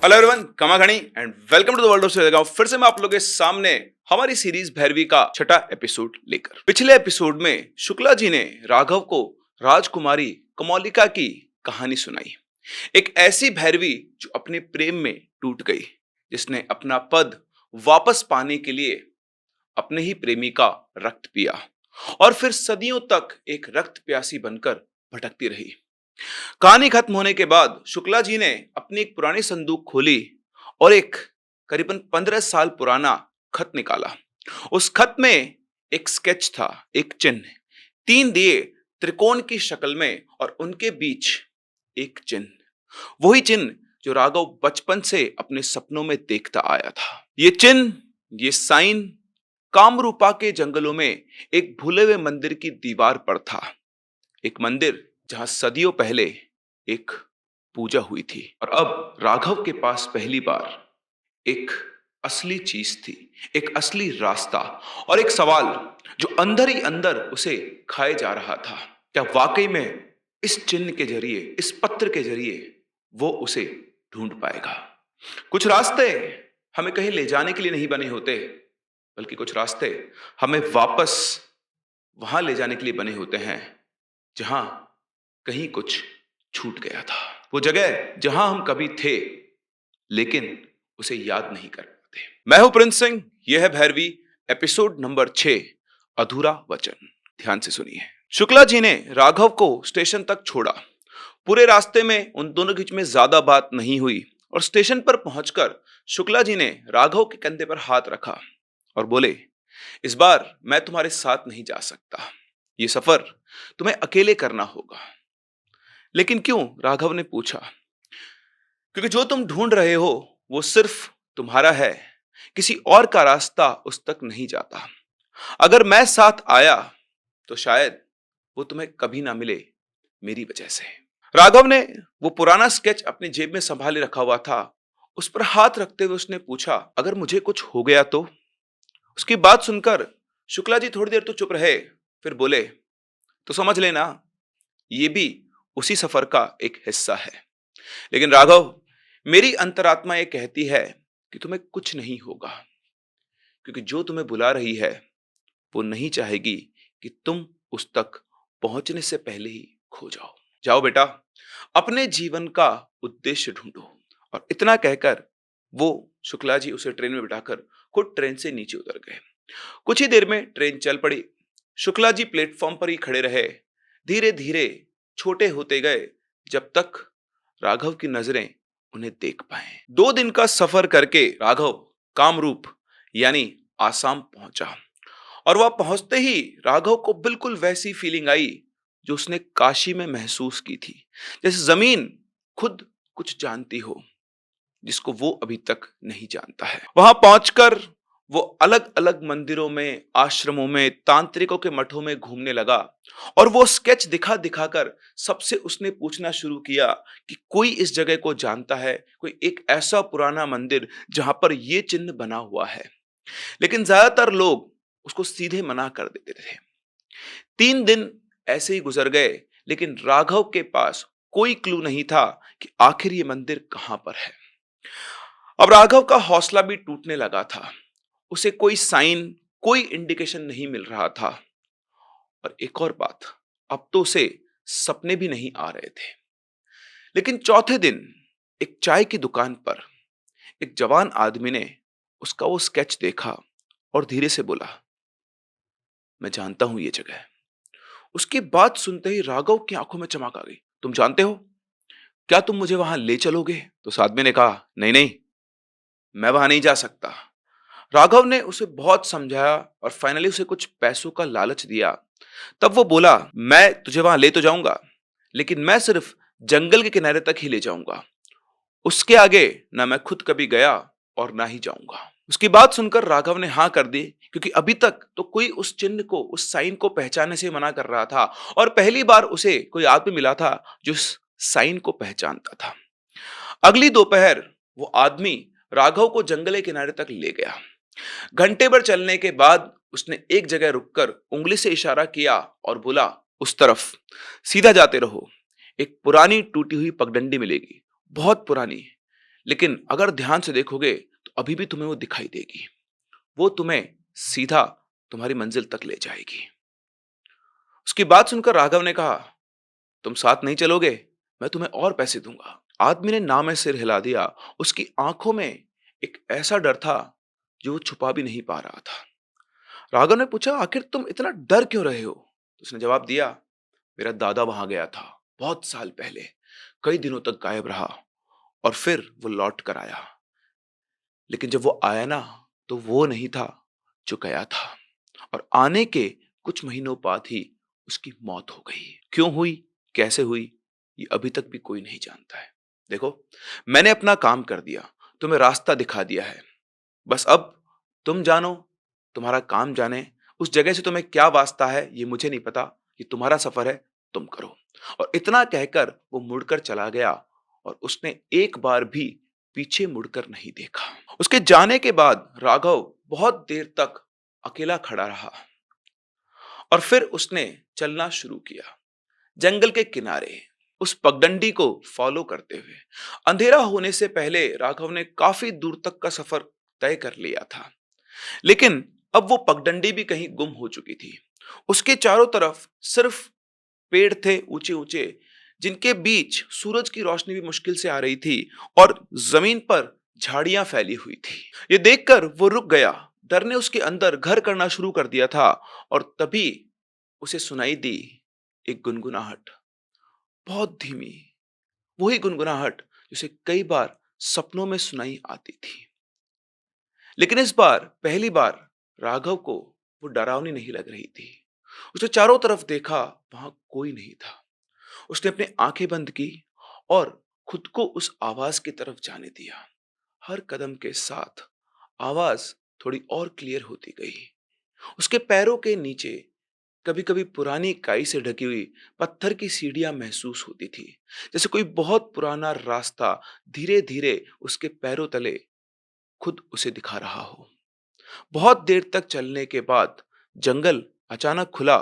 Hello everyone, कमाघणी and welcome to the world of Selgaon. फिर से मैं आप लोगों के सामने हमारी सीरीज भैरवी का छठा एपिसोड लेकर। पिछले एपिसोड में शुक्ला जी ने राघव को राजकुमारी कमौलिका की कहानी सुनाई। एक ऐसी भैरवी जो अपने प्रेम में टूट गई, जिसने अपना पद वापस पाने के लिए अपने ही प्रेमी का रक्त पिया और फिर सदियों तक एक रक्त प्यासी बनकर भटकती रही। कहानी खत्म होने के बाद शुक्ला जी ने अपनी एक पुरानी संदूक खोली और एक करीबन 15 साल पुराना खत निकाला। उस खत में एक स्केच था, एक चिन्ह, 3 दिए त्रिकोण की शक्ल में और उनके बीच एक चिन्ह, वही चिन्ह जो राघव बचपन से अपने सपनों में देखता आया था। ये चिन्ह, ये साइन कामरूपा के जंगलों में एक भूले हुए मंदिर की दीवार पर था। एक मंदिर जहां सदियों पहले एक पूजा हुई थी और अब राघव के पास पहली बार एक असली चीज थी, एक असली रास्ता और एक सवाल जो अंदर ही अंदर उसे खाए जा रहा था। क्या वाकई में इस चिन्ह के जरिए, इस पत्र के जरिए वो उसे ढूंढ पाएगा? कुछ रास्ते हमें कहीं ले जाने के लिए नहीं बने होते, बल्कि कुछ रास्ते हमें वापस वहां ले जाने के लिए बने होते हैं जहां कहीं कुछ छूट गया था। वो जगह जहां हम कभी थे लेकिन उसे याद नहीं कर पाते। मैं हूं प्रिंस सिंह, यह है भैरवी, एपिसोड नंबर 6, अधूरा वचन। ध्यान से सुनिए। शुक्ला जी ने राघव को स्टेशन तक छोड़ा। पूरे रास्ते में उन दोनों के बीच में ज्यादा बात नहीं हुई और स्टेशन पर पहुंचकर शुक्ला जी ने राघव के कंधे पर हाथ रखा और बोले, इस बार मैं तुम्हारे साथ नहीं जा सकता। ये सफर तुम्हें अकेले करना होगा। लेकिन क्यों? राघव ने पूछा। क्योंकि जो तुम ढूंढ रहे हो वो सिर्फ तुम्हारा है, किसी और का रास्ता उस तक नहीं जाता। अगर मैं साथ आया तो शायद वो तुम्हें कभी ना मिले, मेरी वजह से। राघव ने वो पुराना स्केच अपनी जेब में संभाले रखा हुआ था, उस पर हाथ रखते हुए उसने पूछा, अगर मुझे कुछ हो गया तो? उसकी बात सुनकर शुक्ला जी थोड़ी देर तो चुप रहे, फिर बोले, तो समझ लेना ये भी उसी सफर का एक हिस्सा है। लेकिन राघव, मेरी अंतरात्मा ये कहती है कि तुम्हें कुछ नहीं होगा, क्योंकि जो तुम्हें बुला रही है वो नहीं चाहेगी कि तुम उस तक पहुंचने से पहले ही खो जाओ। जाओ बेटा, अपने जीवन का उद्देश्य ढूंढो। और इतना कहकर वो शुक्ला जी उसे ट्रेन में बिठाकर खुद ट्रेन से नीचे उतर गए। कुछ ही देर में ट्रेन चल पड़ी। शुक्ला जी प्लेटफॉर्म पर ही खड़े रहे। धीरे धीरे छोटे होते गए जब तक राघव की नजरें उन्हें देख पाए। 2 दिन का सफर करके राघव कामरूप यानी आसाम पहुंचा और वह पहुंचते ही राघव को बिल्कुल वैसी फीलिंग आई जो उसने काशी में महसूस की थी। जैसे जमीन खुद कुछ जानती हो जिसको वो अभी तक नहीं जानता है। वहां पहुंचकर वो अलग अलग मंदिरों में, आश्रमों में, तांत्रिकों के मठों में घूमने लगा और वो स्केच दिखा दिखाकर सबसे उसने पूछना शुरू किया कि कोई इस जगह को जानता है, कोई एक ऐसा पुराना मंदिर जहां पर ये चिन्ह बना हुआ है। लेकिन ज्यादातर लोग उसको सीधे मना कर देते थे। 3 दिन ऐसे ही गुजर गए, लेकिन राघव के पास कोई क्लू नहीं था कि आखिर ये मंदिर कहां पर है। अब राघव का हौसला भी टूटने लगा था। उसे कोई साइन, कोई इंडिकेशन नहीं मिल रहा था। और एक और बात, अब तो उसे सपने भी नहीं आ रहे थे। लेकिन चौथे दिन एक चाय की दुकान पर एक जवान आदमी ने उसका वो स्केच देखा और धीरे से बोला, मैं जानता हूं ये जगह। उसकी बात सुनते ही राघव की आंखों में चमक आ गई। तुम जानते हो? क्या तुम मुझे वहां ले चलोगे? तो उस आदमी ने कहा, नहीं नहीं, मैं वहां नहीं जा सकता। राघव ने उसे बहुत समझाया और फाइनली उसे कुछ पैसों का लालच दिया। तब वो बोला, मैं तुझे वहां ले तो जाऊंगा, लेकिन मैं सिर्फ जंगल के किनारे तक ही ले जाऊंगा। उसके आगे ना मैं खुद कभी गया और ना ही जाऊंगा। उसकी बात सुनकर राघव ने हाँ कर दी, क्योंकि अभी तक तो कोई उस चिन्ह को, उस साइन को पहचानने से मना कर रहा था और पहली बार उसे कोई आदमी मिला था जो उस साइन को पहचानता था। अगली दोपहर वो आदमी राघव को जंगल के किनारे तक ले गया। घंटे भर चलने के बाद उसने एक जगह रुककर उंगली से इशारा किया और बोला, उस तरफ सीधा जाते रहो। एक पुरानी टूटी हुई पगडंडी मिलेगी, बहुत पुरानी, लेकिन अगर ध्यान से देखोगे तो अभी भी तुम्हें वो दिखाई देगी। वो तुम्हें सीधा तुम्हारी मंजिल तक ले जाएगी। उसकी बात सुनकर राघव ने कहा, तुम साथ नहीं चलोगे? मैं तुम्हें और पैसे दूंगा। आदमी ने ना में सिर हिला दिया। उसकी आंखों में एक ऐसा डर था जो वो छुपा भी नहीं पा रहा था। राघव ने पूछा, आखिर तुम इतना डर क्यों रहे हो? तो उसने जवाब दिया, मेरा दादा वहां गया था बहुत साल पहले, कई दिनों तक गायब रहा और फिर वो लौट कर आया। लेकिन जब वो आया ना, तो वो नहीं था जो गया था, और आने के कुछ महीनों बाद ही उसकी मौत हो गई। क्यों हुई, कैसे हुई, ये अभी तक भी कोई नहीं जानता है। देखो, मैंने अपना काम कर दिया, तुम्हें रास्ता दिखा दिया है। बस अब तुम जानो, तुम्हारा काम जाने। उस जगह से तुम्हें क्या वास्ता है ये मुझे नहीं पता, ये तुम्हारा सफर है, तुम करो। और इतना कहकर वो मुड़कर चला गया और उसने एक बार भी पीछे मुड़कर नहीं देखा। उसके जाने के बाद राघव बहुत देर तक अकेला खड़ा रहा और फिर उसने चलना शुरू किया, जंगल के किनारे उस पगडंडी को फॉलो करते हुए। अंधेरा होने से पहले राघव ने काफी दूर तक का सफर तय कर लिया था, लेकिन अब वो पगडंडी भी कहीं गुम हो चुकी थी। उसके चारों तरफ सिर्फ पेड़ थे, ऊंचे ऊंचे, जिनके बीच सूरज की रोशनी भी मुश्किल से आ रही थी, और जमीन पर झाड़ियां फैली हुई थी। ये देखकर वो रुक गया। डर ने उसके अंदर घर करना शुरू कर दिया था, और तभी उसे सुनाई दी एक गुनगुनाहट, बहुत धीमी, वही गुनगुनाहट जिसे कई बार सपनों में सुनाई आती थी। लेकिन इस बार, पहली बार, राघव को वो डरावनी नहीं लग रही थी। उसने चारों तरफ देखा, वहां कोई नहीं था। उसने अपनी आंखें बंद की और खुद को उस आवाज की तरफ जाने दिया। हर कदम के साथ आवाज थोड़ी और क्लियर होती गई। उसके पैरों के नीचे कभी कभी पुरानी काई से ढकी हुई पत्थर की सीढ़ियां महसूस होती थी, जैसे कोई बहुत पुराना रास्ता धीरे धीरे उसके पैरों तले खुद उसे दिखा रहा हो। बहुत देर तक चलने के बाद जंगल अचानक खुला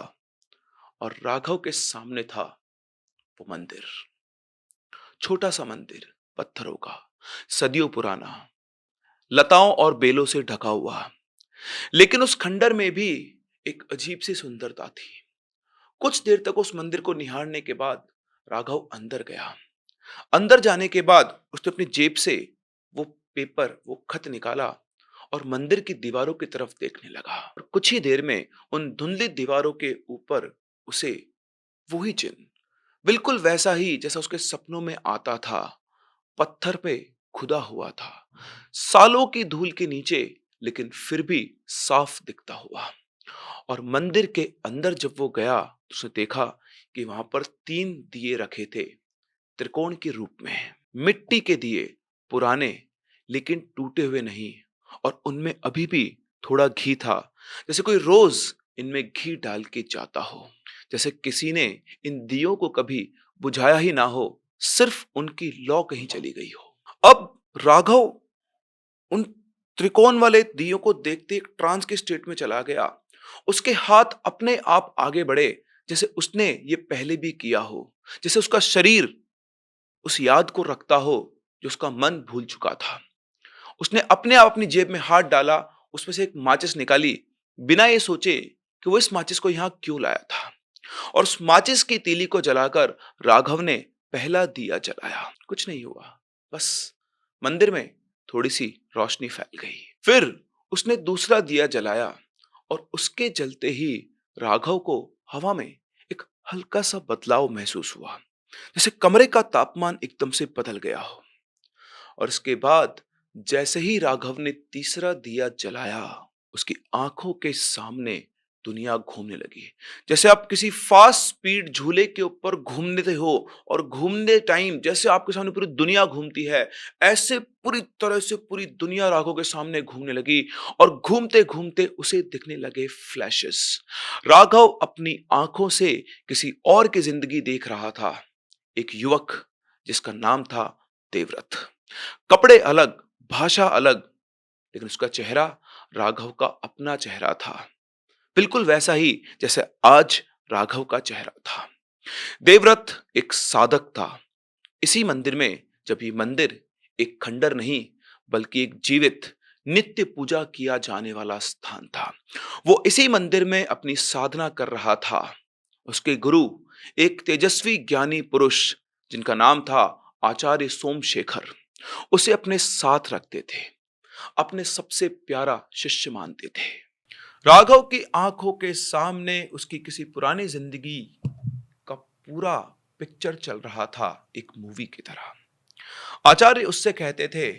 और राघव के सामने था वो मंदिर। छोटा सा मंदिर, पत्थरों का, सदियों पुराना, लताओं और बेलों से ढका हुआ। लेकिन उस खंडर में भी एक अजीब सी सुंदरता थी। कुछ देर तक उस मंदिर को निहारने के बाद राघव अंदर गया। अंदर जाने के बाद उसने अपनी जेब से वो पेपर, वो खत निकाला और मंदिर की दीवारों की तरफ देखने लगा। और कुछ ही देर में उन धुंधली दीवारों के ऊपर उसे वही चिन्ह, बिल्कुल वैसा ही जैसा उसके सपनों में आता था, पत्थर पे खुदा हुआ था, सालों की धूल के नीचे, लेकिन फिर भी साफ दिखता हुआ। और मंदिर के अंदर जब वो गया तो उसने देखा कि वहां पर 3 दिए रखे थे, त्रिकोण के रूप में, मिट्टी के दिए, पुराने लेकिन टूटे हुए नहीं, और उनमें अभी भी थोड़ा घी था, जैसे कोई रोज इनमें घी डाल के जाता हो, जैसे किसी ने इन दियों को कभी बुझाया ही ना हो, सिर्फ उनकी लौ कहीं चली गई हो। अब राघव उन त्रिकोण वाले दियों को देखते एक ट्रांस के स्टेट में चला गया। उसके हाथ अपने आप आगे बढ़े, जैसे उसने ये पहले भी किया हो, जैसे उसका शरीर उस याद को रखता हो जो उसका मन भूल चुका था। उसने अपने आप अपनी जेब में हाथ डाला, उसमें से एक माचिस निकाली, बिना ये सोचे कि वो इस माचिस को यहां क्यों लाया था, और उस माचिस की तीली को जलाकर राघव ने पहला दिया जलाया। कुछ नहीं हुआ, बस मंदिर में थोड़ी सी रोशनी फैल गई। फिर उसने दूसरा दिया जलाया और उसके जलते ही राघव को हवा में एक हल्का सा बदलाव महसूस हुआ, जैसे कमरे का तापमान एकदम से बदल गया हो। और इसके बाद जैसे ही राघव ने तीसरा दिया जलाया, उसकी आंखों के सामने दुनिया घूमने लगी, जैसे आप किसी फास्ट स्पीड झूले के ऊपर घूमते हो और घूमने टाइम जैसे आपके सामने पूरी दुनिया घूमती है, ऐसे पूरी तरह से पूरी दुनिया राघव के सामने घूमने लगी। और घूमते घूमते उसे दिखने लगे फ्लैशेस। राघव अपनी आंखों से किसी और की जिंदगी देख रहा था, एक युवक जिसका नाम था देवव्रत। कपड़े अलग, भाषा अलग, लेकिन उसका चेहरा राघव का अपना चेहरा था, बिल्कुल वैसा ही जैसे आज राघव का चेहरा था। देवव्रत एक साधक था। इसी मंदिर में जब ये मंदिर एक खंडर नहीं, बल्कि एक जीवित नित्य पूजा किया जाने वाला स्थान था। वो इसी मंदिर में अपनी साधना कर रहा था। उसके गुरु एक तेजस्वी ज्ञानी पुरुष जिनका नाम था आचार्य सोमशेखर, उसे अपने साथ रखते थे, अपने सबसे प्यारा शिष्य मानते थे। राघव की आंखों के सामने उसकी किसी पुरानी जिंदगी का पूरा पिक्चर चल रहा था, एक मूवी की तरह। आचार्य उससे कहते थे,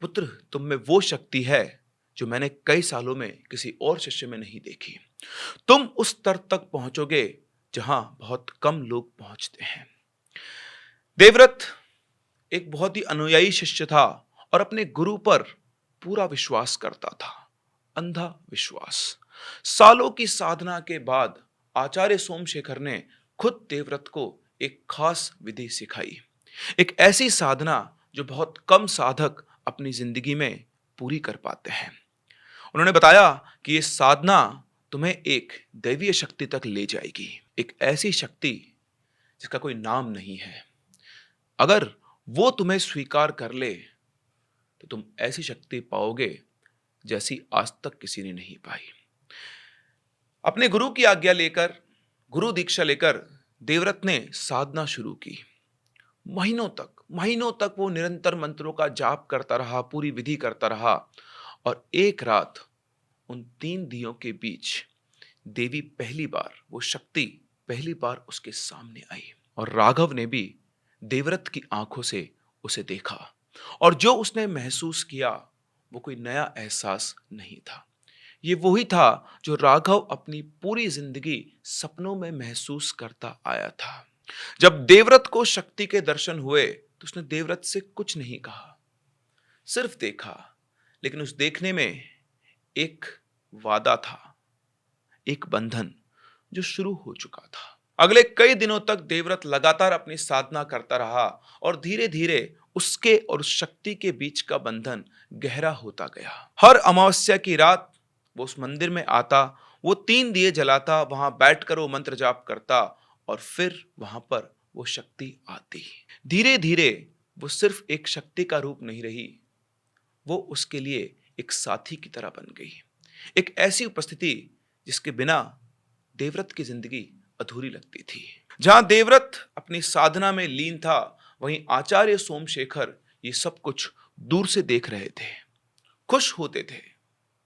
पुत्र, तुम में वो शक्ति है जो मैंने कई सालों में किसी और शिष्य में नहीं देखी। तुम उस स्तर तक पहुंचोगे जहां बहुत कम लोग पहुंचते हैं। देवव्रत एक बहुत ही अनुयायी शिष्य था और अपने गुरु पर पूरा विश्वास करता था, अंधा विश्वास। सालों की साधना के बाद आचार्य सोमशेखर ने खुद देवव्रत को एक खास विधि सिखाई, एक ऐसी साधना जो बहुत कम साधक अपनी जिंदगी में पूरी कर पाते हैं। उन्होंने बताया कि ये साधना तुम्हें एक दैवीय शक्ति तक ले जाएगी, एक ऐसी शक्ति जिसका कोई नाम नहीं है। अगर वो तुम्हें स्वीकार कर ले तो तुम ऐसी शक्ति पाओगे जैसी आज तक किसी ने नहीं पाई। अपने गुरु की आज्ञा लेकर, गुरु दीक्षा लेकर देवव्रत ने साधना शुरू की। महीनों तक वो निरंतर मंत्रों का जाप करता रहा, पूरी विधि करता रहा। और एक रात उन 3 दियों के बीच देवी वो शक्ति पहली बार उसके सामने आई और राघव ने भी देवव्रत की आंखों से उसे देखा। और जो उसने महसूस किया वो कोई नया एहसास नहीं था, ये वही था जो राघव अपनी पूरी जिंदगी सपनों में महसूस करता आया था। जब देवव्रत को शक्ति के दर्शन हुए तो उसने देवव्रत से कुछ नहीं कहा, सिर्फ देखा। लेकिन उस देखने में एक वादा था, एक बंधन जो शुरू हो चुका था। अगले कई दिनों तक देवव्रत लगातार अपनी साधना करता रहा और धीरे धीरे उसके और उस शक्ति के बीच का बंधन गहरा होता गया। हर अमावस्या की रात वो उस मंदिर में आता, वो 3 दिए जलाता, वहां बैठकर वो मंत्र जाप करता और फिर वहां पर वो शक्ति आती। धीरे धीरे वो सिर्फ एक शक्ति का रूप नहीं रही, वो उसके लिए एक साथी की तरह बन गई, एक ऐसी उपस्थिति जिसके बिना देवव्रत की जिंदगी अधूरी लगती थी। जहां देवव्रत अपनी साधना में लीन था, वहीं आचार्य सोमशेखर ये सब कुछ दूर से देख रहे थे, खुश होते थे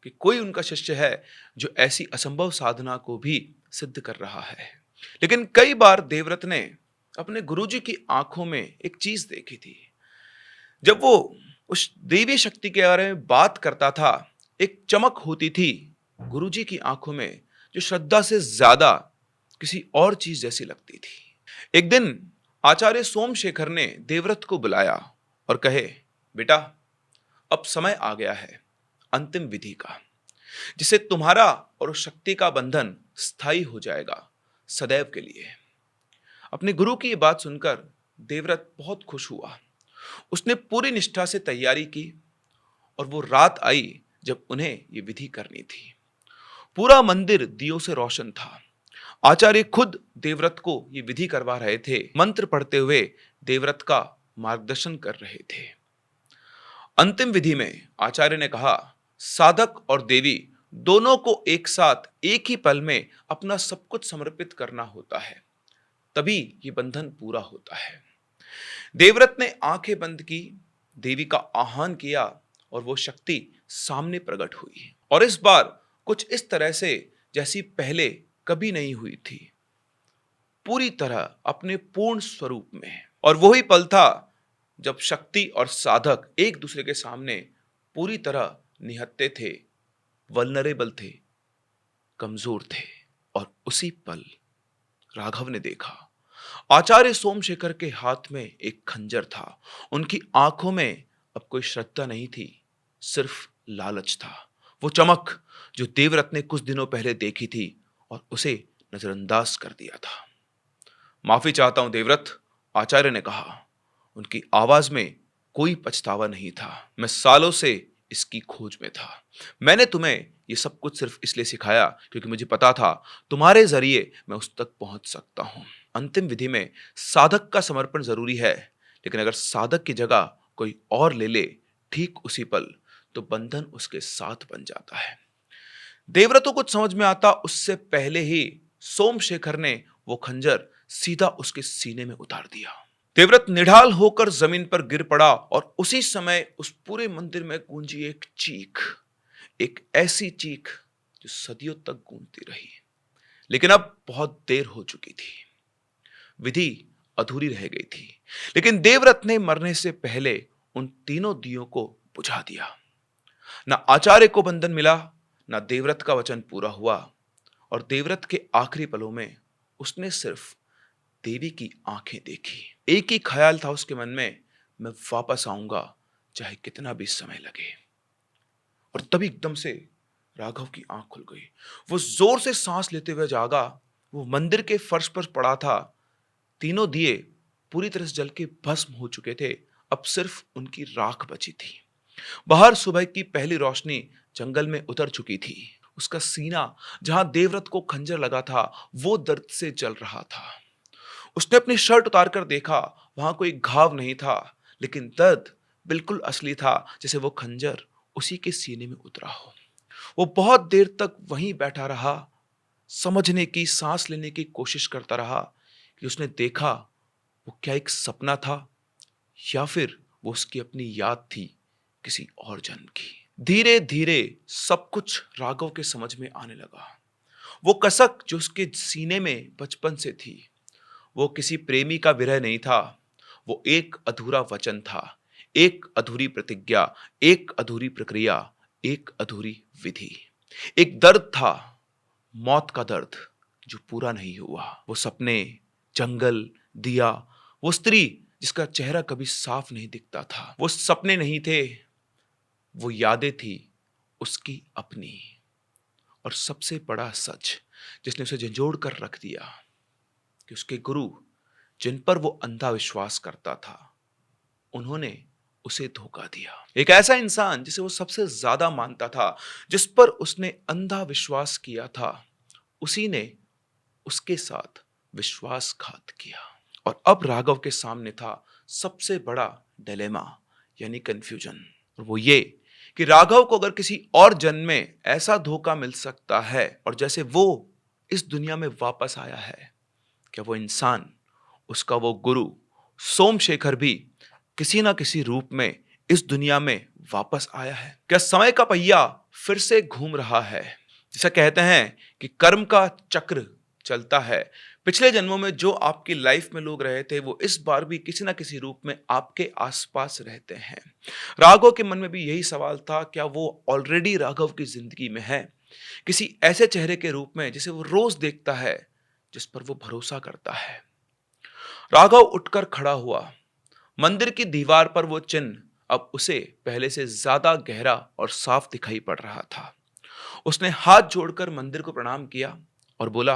कि कोई उनका शिष्य है जो ऐसी असंभव साधना को भी सिद्ध कर रहा है। लेकिन कई बार देवव्रत ने अपने गुरुजी की आंखों में एक चीज देखी थी। जब वो उस देवी शक्ति के बारे में बात करता था, एक चमक होती थी गुरुजी की आंखों में जो श्रद्धा से ज्यादा किसी और चीज जैसी लगती थी। एक दिन आचार्य सोमशेखर ने देवव्रत को बुलाया और कहे, बेटा, अब समय आ गया है अंतिम विधि का, जिससे तुम्हारा और उस शक्ति का बंधन स्थायी हो जाएगा सदैव के लिए। अपने गुरु की ये बात सुनकर देवव्रत बहुत खुश हुआ। उसने पूरी निष्ठा से तैयारी की और वो रात आई जब उन्हें ये विधि करनी थी। पूरा मंदिर दियों से रोशन था। आचार्य खुद देवव्रत को ये विधि करवा रहे थे, मंत्र पढ़ते हुए देवव्रत का मार्गदर्शन कर रहे थे। अंतिम विधि में आचार्य ने कहा, साधक और देवी दोनों को एक साथ एक ही पल में अपना सब कुछ समर्पित करना होता है, तभी ये बंधन पूरा होता है। देवव्रत ने आंखें बंद की, देवी का आह्वान किया और वो शक्ति सामने प्रकट हुई। और इस बार कुछ इस तरह से जैसी पहले कभी नहीं हुई थी, पूरी तरह अपने पूर्ण स्वरूप में। और वही पल था जब शक्ति और साधक एक दूसरे के सामने पूरी तरह निहत्थे थे, वल्नरेबल थे, कमजोर थे। और उसी पल राघव ने देखा आचार्य सोमशेखर के हाथ में एक खंजर था। उनकी आंखों में अब कोई श्रद्धा नहीं थी, सिर्फ लालच था। वो चमक जो देवव्रत ने कुछ दिनों पहले देखी थी और उसे नजरअंदाज कर दिया था। माफी चाहता हूं देवव्रत, आचार्य ने कहा। उनकी आवाज में कोई पछतावा नहीं था। मैं सालों से इसकी खोज में था। मैंने तुम्हें ये सब कुछ सिर्फ इसलिए सिखाया क्योंकि मुझे पता था तुम्हारे जरिए मैं उस तक पहुंच सकता हूं। अंतिम विधि में साधक का समर्पण जरूरी है, लेकिन अगर साधक की जगह कोई और ले ले ठीक उसी पल तो बंधन उसके साथ बन जाता है। देवव्रत को कुछ समझ में आता उससे पहले ही सोमशेखर ने वो खंजर सीधा उसके सीने में उतार दिया। देवव्रत निढाल होकर जमीन पर गिर पड़ा और उसी समय उस पूरे मंदिर में गूंजी एक चीख, एक ऐसी चीख जो सदियों तक गूंजती रही। लेकिन अब बहुत देर हो चुकी थी, विधि अधूरी रह गई थी। लेकिन देवव्रत ने मरने से पहले उन तीनों दियों को बुझा दिया। ना आचार्य को बंधन मिला, ना देवव्रत का वचन पूरा हुआ, और देवव्रत के आखिरी पलों में उसने सिर्फ देवी की आंखें देखी। एक ही ख्याल था उसके मन में, मैं वापस आऊंगा चाहे कितना भी समय लगे। और तभी एकदम से राघव की आंख खुल गई। वो जोर से सांस लेते हुए जागा। वो मंदिर के फर्श पर पड़ा था। तीनों दिए पूरी तरह से जल के भस्म हो चुके थे। अब सिर्फ उनकी राख बची थी। बाहर सुबह की पहली रोशनी जंगल में उतर चुकी थी। उसका सीना जहां देवव्रत को खंजर लगा था वो दर्द से जल रहा था। उसने अपनी शर्ट उतारकर देखा, वहां कोई घाव नहीं था, लेकिन दर्द बिल्कुल असली था, जैसे वो खंजर उसी के सीने में उतरा हो। वो बहुत देर तक वहीं बैठा रहा, समझने की, सांस लेने की कोशिश करता रहा कि उसने देखा वो क्या एक सपना था या फिर वो उसकी अपनी याद थी किसी और जन्म की। धीरे धीरे सब कुछ राघव के समझ में आने लगा। वो कसक जो उसके सीने में बचपन से थी, वो किसी प्रेमी का विरह नहीं था, वो एक अधूरा वचन था, एक अधूरी प्रतिज्ञा, एक अधूरी प्रक्रिया, एक अधूरी विधि। एक दर्द था, मौत का दर्द जो पूरा नहीं हुआ। वो सपने, जंगल, दिया, वो स्त्री जिसका चेहरा कभी साफ नहीं दिखता था। वो सपने नहीं थे, वो यादें थी उसकी अपनी। और सबसे बड़ा सच जिसने उसे झंझोड़ कर रख दिया कि उसके गुरु जिन पर वो अंधा विश्वास करता था, उन्होंने उसे धोखा दिया। एक ऐसा इंसान जिसे वो सबसे ज्यादा मानता था, जिस पर उसने अंधा विश्वास किया था, उसी ने उसके साथ विश्वासघात किया। और अब राघव के सामने था सबसे बड़ा डिलेमा, यानी कंफ्यूजन। और वो ये कि राघव को अगर किसी और जन्म में ऐसा धोखा मिल सकता है और जैसे वो इस दुनिया में वापस आया है, क्या वो इंसान, उसका वो गुरु सोमशेखर भी किसी ना किसी रूप में इस दुनिया में वापस आया है? क्या समय का पहिया फिर से घूम रहा है? जैसा कहते हैं कि कर्म का चक्र चलता है। पिछले जन्मों में जो आपकी लाइफ में लोग रहे थे, वो इस बार भी किसी ना किसी रूप में आपके आसपास रहते हैं। राघव के मन में भी यही सवाल था, क्या वो ऑलरेडी राघव की जिंदगी में है, किसी ऐसे चेहरे के रूप में जिसे वो रोज देखता है, जिस पर वो भरोसा करता है। राघव उठकर खड़ा हुआ। मंदिर की दीवार पर वो चिन्ह अब उसे पहले से ज्यादा गहरा और साफ दिखाई पड़ रहा था। उसने हाथ जोड़कर मंदिर को प्रणाम किया और बोला,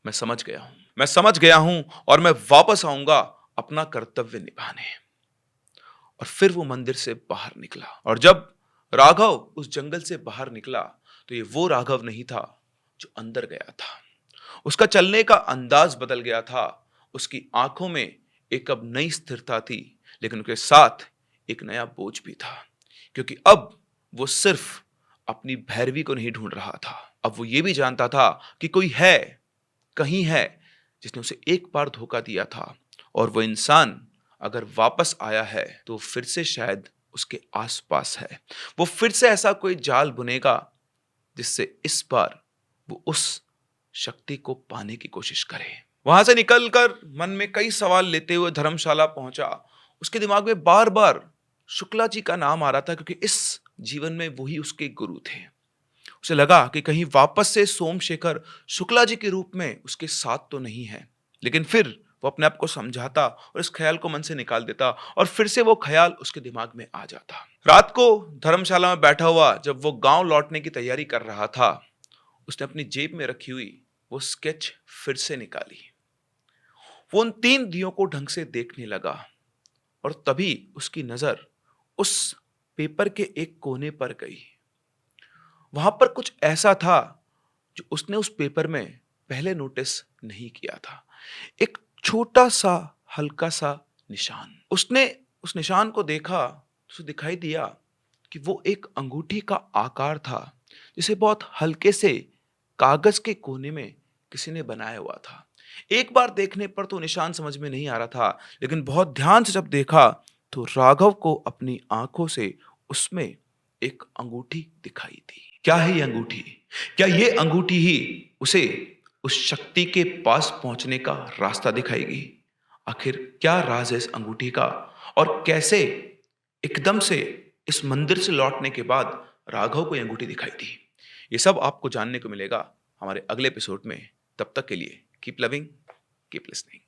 मैं समझ गया हूं, मैं समझ गया हूं और मैं वापस आऊंगा अपना कर्तव्य निभाने। और फिर वो मंदिर से बाहर निकला। और जब राघव उस जंगल से बाहर निकला तो ये वो राघव नहीं था जो अंदर गया था। उसका चलने का अंदाज बदल गया था। उसकी आंखों में एक अब नई स्थिरता थी, लेकिन उसके साथ एक नया बोझ भी था, क्योंकि अब वो सिर्फ अपनी भैरवी को नहीं ढूंढ रहा था। अब वो ये भी जानता था कि कोई है, कहीं है, जिसने उसे एक बार धोखा दिया था। और वो इंसान अगर वापस आया है तो फिर से शायद उसके आसपास है। वो फिर से ऐसा कोई जाल बुनेगा जिससे इस बार वो उस शक्ति को पाने की कोशिश करे। वहां से निकलकर मन में कई सवाल लेते हुए धर्मशाला पहुंचा। उसके दिमाग में बार बार शुक्ला जी का नाम आ रहा था, क्योंकि इस जीवन में वही उसके गुरु थे। उसे लगा कि कहीं वापस से सोमशेखर शुक्ला जी के रूप में उसके साथ तो नहीं है। लेकिन फिर वो अपने आप को समझाता और इस ख्याल को मन से निकाल देता, और फिर से वो ख्याल उसके दिमाग में आ जाता। रात को धर्मशाला में बैठा हुआ जब वो गांव लौटने की तैयारी कर रहा था, उसने अपनी जेब में रखी हुई वो स्केच फिर से निकाली। वो उन 3 दियों को ढंग से देखने लगा और तभी उसकी नजर उस पेपर के एक कोने पर गई। वहां पर कुछ ऐसा था जो उसने उस पेपर में पहले नोटिस नहीं किया था। एक छोटा सा हल्का सा निशान। उसने उस निशान को देखा तो उसे दिखाई दिया कि वो एक अंगूठी का आकार था, जिसे बहुत हल्के से कागज के कोने में किसी ने बनाया हुआ था। एक बार देखने पर तो निशान समझ में नहीं आ रहा था, लेकिन बहुत ध्यान से जब देखा तो राघव को अपनी आंखों से उसमें एक अंगूठी दिखाई दी। क्या है ये अंगूठी? क्या ये अंगूठी ही उसे उस शक्ति के पास पहुंचने का रास्ता दिखाएगी? आखिर क्या राज है इस अंगूठी का, और कैसे एकदम से इस मंदिर से लौटने के बाद राघव को ये अंगूठी दिखाई दी? ये सब आपको जानने को मिलेगा हमारे अगले एपिसोड में। तब तक के लिए कीप लविंग, कीप लिसनिंग।